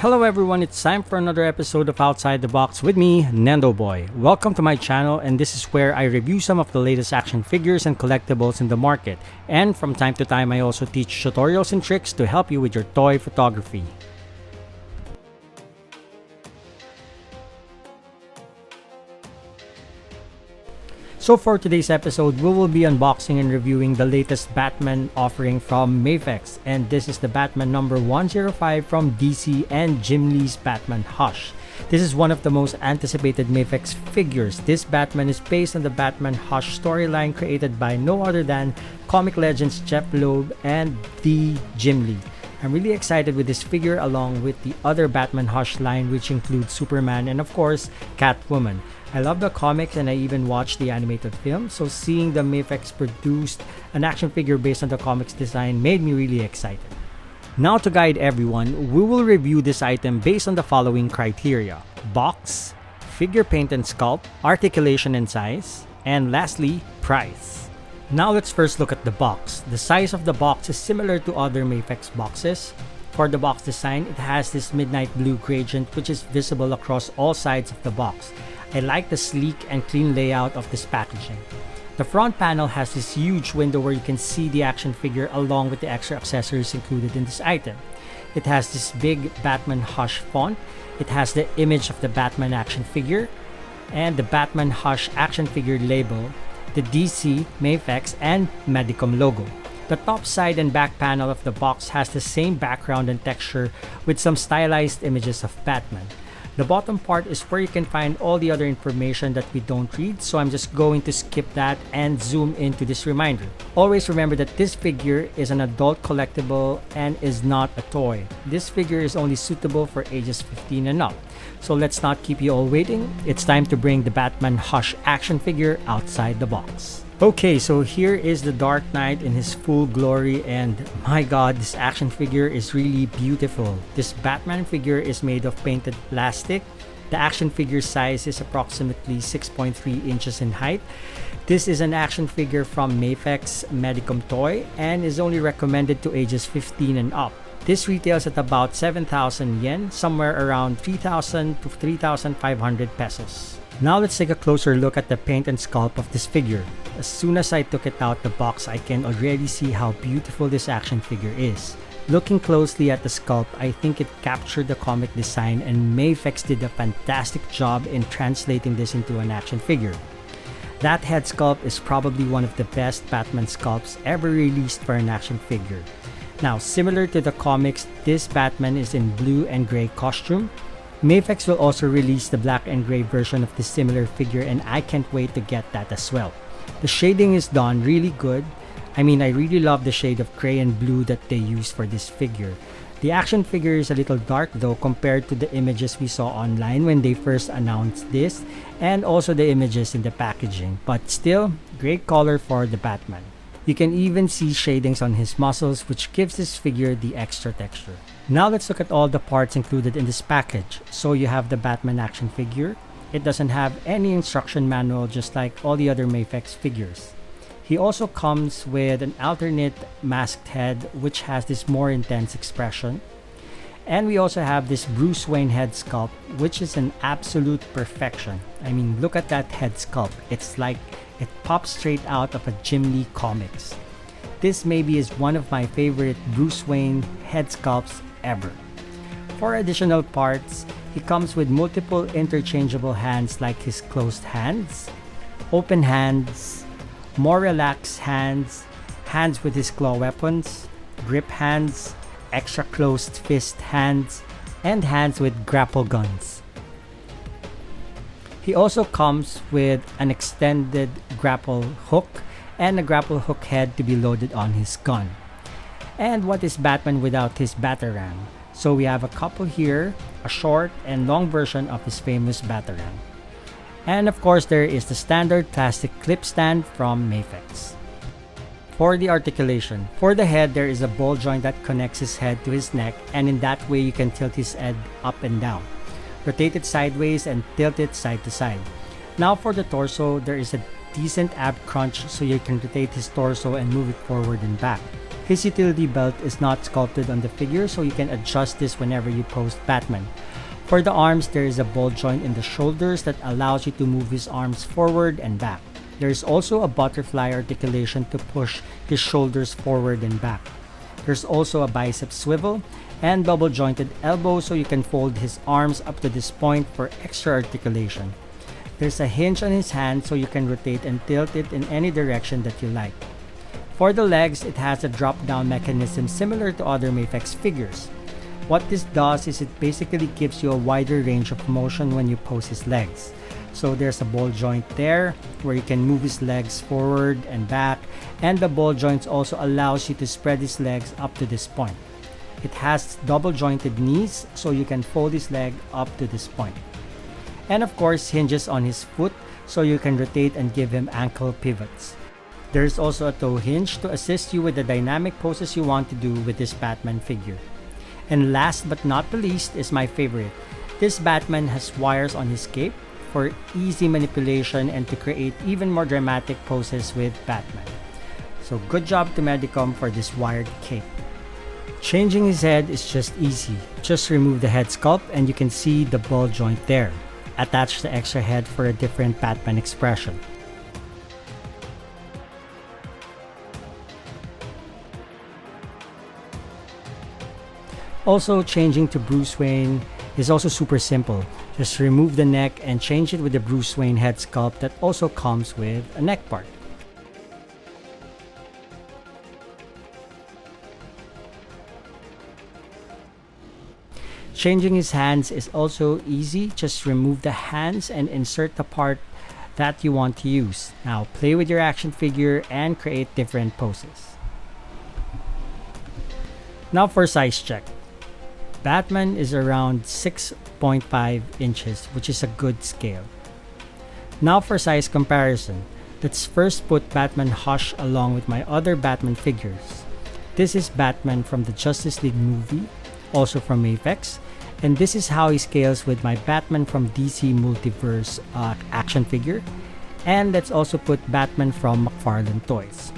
Hello everyone, it's time for another episode of Outside the Box with me, Nando Boy. Welcome to my channel, and this is where I review some of the latest action figures and collectibles in the market. And from time to time, I also teach tutorials and tricks to help you with your toy photography. So for today's episode, we will be unboxing and reviewing the latest Batman offering from Mafex, and this is the Batman number 105 from DC and Jim Lee's Batman Hush. This is one of the most anticipated Mafex figures. This Batman is based on the Batman Hush storyline created by no other than comic legends Jeff Loeb and the Jim Lee. I'm really excited with this figure along with the other Batman Hush line, which includes Superman and of course Catwoman. I love the comics and I even watched the animated film, so seeing the Mafex produced an action figure based on the comics design made me really excited. Now to guide everyone, we will review this item based on the following criteria: box, figure paint and sculpt, articulation and size, and lastly, price. Now let's first look at the box. The size of the box is similar to other Mafex boxes. For the box design, it has this midnight blue gradient which is visible across all sides of the box. I like the sleek and clean layout of this packaging. The front panel has this huge window where you can see the action figure along with the extra accessories included in this item. It has this big Batman Hush font. It has the image of the Batman action figure and the Batman Hush action figure label, the DC, Mafex, and Medicom logo. The top side and back panel of the box has the same background and texture with some stylized images of Batman. The bottom part is where you can find all the other information that we don't read, so I'm just going to skip that and zoom into this reminder. Always remember that this figure is an adult collectible and is not a toy. This figure is only suitable for ages 15 and up. So let's not keep you all waiting. It's time to bring the Batman Hush action figure outside the box. Okay, so here is the Dark Knight in his full glory, and my god, this action figure is really beautiful. This Batman figure is made of painted plastic. The action figure size is approximately 6.3 inches in height. This is an action figure from Mafex Medicom toy and is only recommended to ages 15 and up. This retails at about 7,000 yen, somewhere around 3,000 to 3,500 pesos. Now let's take a closer look at the paint and sculpt of this figure. As soon as I took it out the box, I can already see how beautiful this action figure is. Looking closely at the sculpt, I think it captured the comic design, and Mafex did a fantastic job in translating this into an action figure. That head sculpt is probably one of the best Batman sculpts ever released for an action figure. Now, similar to the comics, this Batman is in blue and gray costume. Mafex will also release the black and gray version of this similar figure, and I can't wait to get that as well. The shading is done really good. I really love the shade of gray and blue that they used for this figure. The action figure is a little dark though compared to the images we saw online when they first announced this, and also the images in the packaging, but still, great color for the Batman. You can even see shadings on his muscles, which gives this figure the extra texture. Now let's look at all the parts included in this package. So you have the Batman action figure. It doesn't have any instruction manual, just like all the other Mafex figures. He also comes with an alternate masked head which has this more intense expression. And we also have this Bruce Wayne head sculpt, which is an absolute perfection. Look at that head sculpt. It's like it pops straight out of a Jim Lee comics. This maybe is one of my favorite Bruce Wayne head sculpts ever. For additional parts, he comes with multiple interchangeable hands like his closed hands, open hands, more relaxed hands, hands with his claw weapons, grip hands, extra closed fist hands, and hands with grapple guns. He also comes with an extended grapple hook and a grapple hook head to be loaded on his gun. And what is Batman without his Batarang? So we have a couple here, a short and long version of his famous Batarang. And of course there is the standard plastic clip stand from Mafex. For the articulation, for the head there is a ball joint that connects his head to his neck, and in that way you can tilt his head up and down, rotate it sideways and tilt it side to side. Now for the torso, there is a decent ab crunch so you can rotate his torso and move it forward and back. His utility belt is not sculpted on the figure, so you can adjust this whenever you post Batman. For the arms, there is a ball joint in the shoulders that allows you to move his arms forward and back. There is also a butterfly articulation to push his shoulders forward and back. There's also a bicep swivel and double jointed elbow, so you can fold his arms up to this point for extra articulation. There's a hinge on his hand, so you can rotate and tilt it in any direction that you like. For the legs, it has a drop-down mechanism similar to other Mafex figures. What this does is it basically gives you a wider range of motion when you pose his legs. So there's a ball joint there where you can move his legs forward and back, and the ball joints also allows you to spread his legs up to this point. It has double jointed knees, so you can fold his leg up to this point. And of course, hinges on his foot, so you can rotate and give him ankle pivots. There's also a toe hinge to assist you with the dynamic poses you want to do with this Batman figure. And last but not the least is my favorite. This Batman has wires on his cape for easy manipulation and to create even more dramatic poses with Batman. So good job to Medicom for this wired cape. Changing his head is just easy. Just remove the head sculpt and you can see the ball joint there. Attach the extra head for a different Batman expression. Also, changing to Bruce Wayne is also super simple. Just remove the neck and change it with the Bruce Wayne head sculpt that also comes with a neck part. Changing his hands is also easy. Just remove the hands and insert the part that you want to use. Now play with your action figure and create different poses. Now for size check. Batman is around 6.5 inches, which is a good scale. Now for size comparison. Let's first put Batman Hush along with my other Batman figures. This is Batman from the Justice League movie, also from Mafex, and this is how he scales with my Batman from DC Multiverse action figure. And let's also put Batman from McFarlane Toys,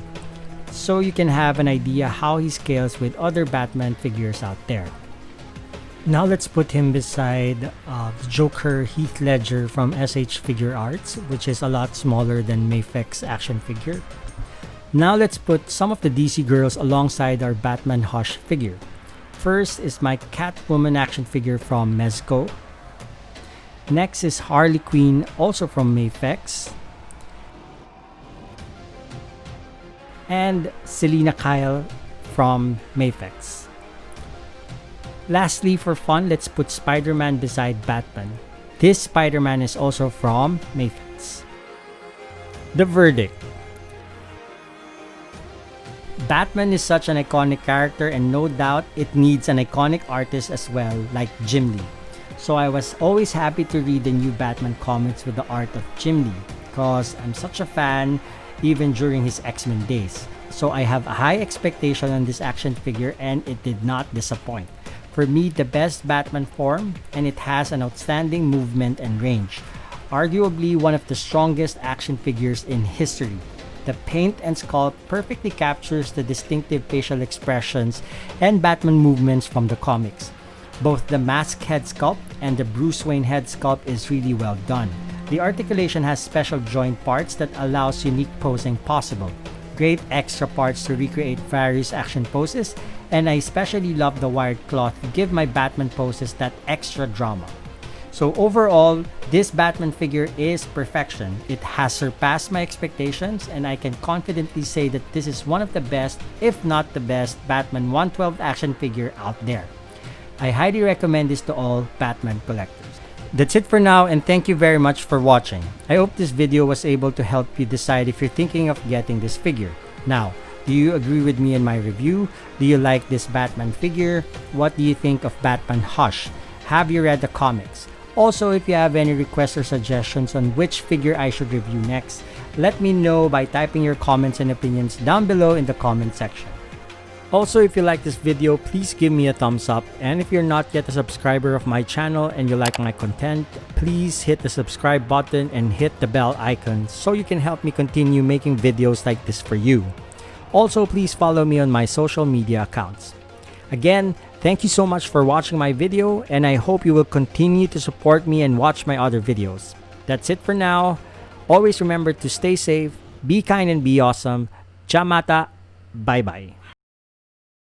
so you can have an idea how he scales with other Batman figures out there. Now let's put him beside the Joker Heath Ledger from SH Figure Arts, which is a lot smaller than Mafex action figure. Now let's put some of the DC girls alongside our Batman Hush figure. First is my Catwoman action figure from Medicom. Next is Harley Quinn, also from Mafex. And Selina Kyle from Mafex. Lastly, for fun, let's put Spider-Man beside Batman. This Spider-Man is also from Mafex. The verdict. Batman is such an iconic character, and no doubt it needs an iconic artist as well, like Jim Lee. So I was always happy to read the new Batman comics with the art of Jim Lee, because I'm such a fan even during his X-Men days. So I have a high expectation on this action figure, and it did not disappoint. For me, the best Batman form, and it has an outstanding movement and range. Arguably one of the strongest action figures in history. The paint and sculpt perfectly captures the distinctive facial expressions and Batman movements from the comics. Both the mask head sculpt and the Bruce Wayne head sculpt is really well done. The articulation has special joint parts that allows unique posing possible. Great extra parts to recreate various action poses, and I especially love the wired cloth to give my Batman poses that extra drama. So overall, this Batman figure is perfection. It has surpassed my expectations, and I can confidently say that this is one of the best, if not the best, Batman 112 action figure out there. I highly recommend this to all Batman collectors. That's it for now, and thank you very much for watching. I hope this video was able to help you decide if you're thinking of getting this figure. Now, do you agree with me in my review? Do you like this Batman figure? What do you think of Batman Hush? Have you read the comics? Also, if you have any requests or suggestions on which figure I should review next, let me know by typing your comments and opinions down below in the comment section. Also, if you like this video, please give me a thumbs up, and if you're not yet a subscriber of my channel and you like my content, please hit the subscribe button and hit the bell icon so you can help me continue making videos like this for you. Also, please follow me on my social media accounts. Again, thank you so much for watching my video, and I hope you will continue to support me and watch my other videos. That's it for now. Always remember to stay safe, be kind, and be awesome. Ciao mata. Bye-bye.